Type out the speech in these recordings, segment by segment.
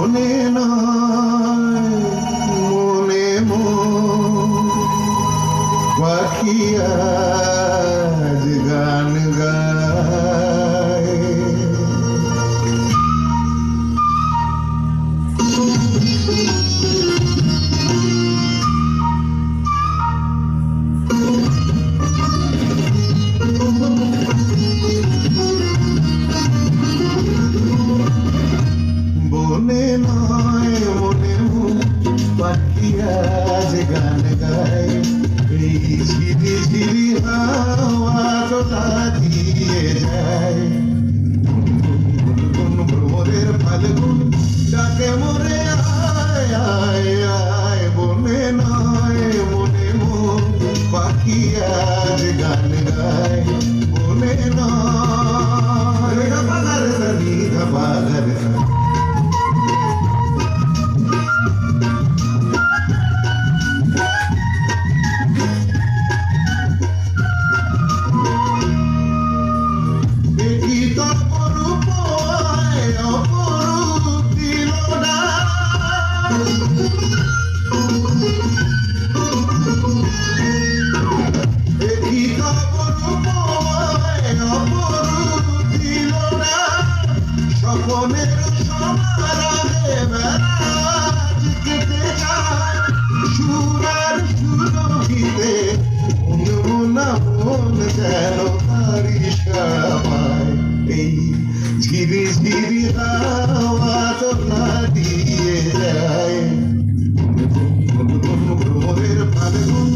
মনে নয় মনে পাখি আজ গান গায়। বনে নয় মনে পাখি আজ গান গায়। এই ঝিরি ঝিরি হাওয়া তোলা দিয়ে যায়। ভ্রমরের ফাল্গুন ডাকে মোরে আয় আয় আয়। বনে নয় মনে পাখি আজ গান গায়। বনে নয় ধাপাগার সানি ধাপাগার সানি। স্বপনের সমারোহে বেড়াজ কেটে যায়। সুরার সুরভিতে মনমনা মন যেন তারি সামায়। এই ঝিরি ঝিরি হাওয়া তোলা দিয়ে যায়। ভ্রমরের ফাল্গুন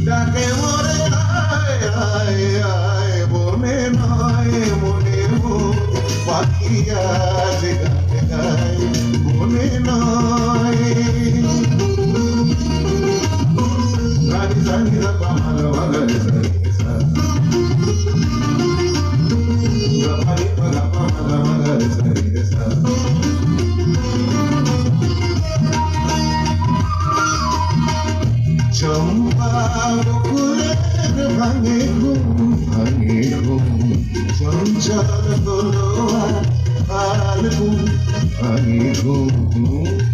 ডাকে মোরে আয় আয় আয়। বনে নয় মনে পাখি আজ গান গায়। বনে নয় সানি সানি ধাপা মাগা মাগা রে সানি সা। গাপানি পাগা মাগা মাগা রে সানি রে সা। চম্পা বকুলের ভাঙে ঘুম ভাঙে ঘুম। চঞ্চল দোলোয়া ফাল্গুন ভাঙে ঘুম।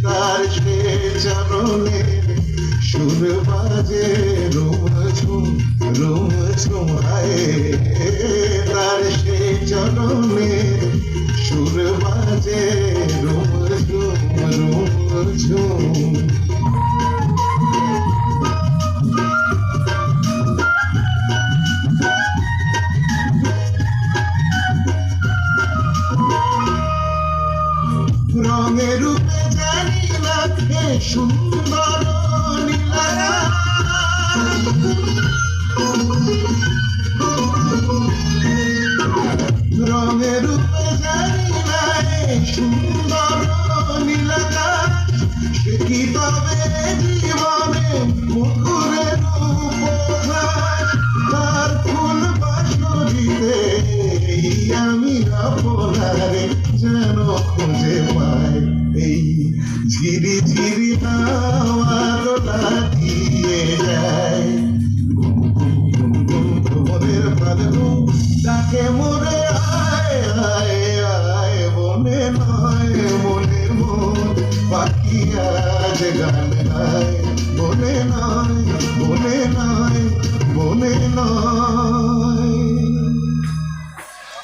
তার সে চরণের সুর বাজে রুম ঝুম হায়। তার সে চরণের সুর বাজে রুম ঝুম। রঙে রূপে জানি লাগে সুন্দর নীলারা। রঙে রূপে জানি লাগে সুন্দর নীলারা। সে কি তবে জীবনে মুখুরের উপহাস। তার ফুল বাসরিতে আমি আপনারে যেন খুঁজে পাই। এই ঝিরি ঝিরি হাওয়া তোলা দিয়ে যায়। ভ্রমরের ফাল্গুন ডাকে মোরে আয় আয় আয়। বনে নয় মনে পাখি আজ গান গায়। বনে নয় বনে নয় বনে নয়।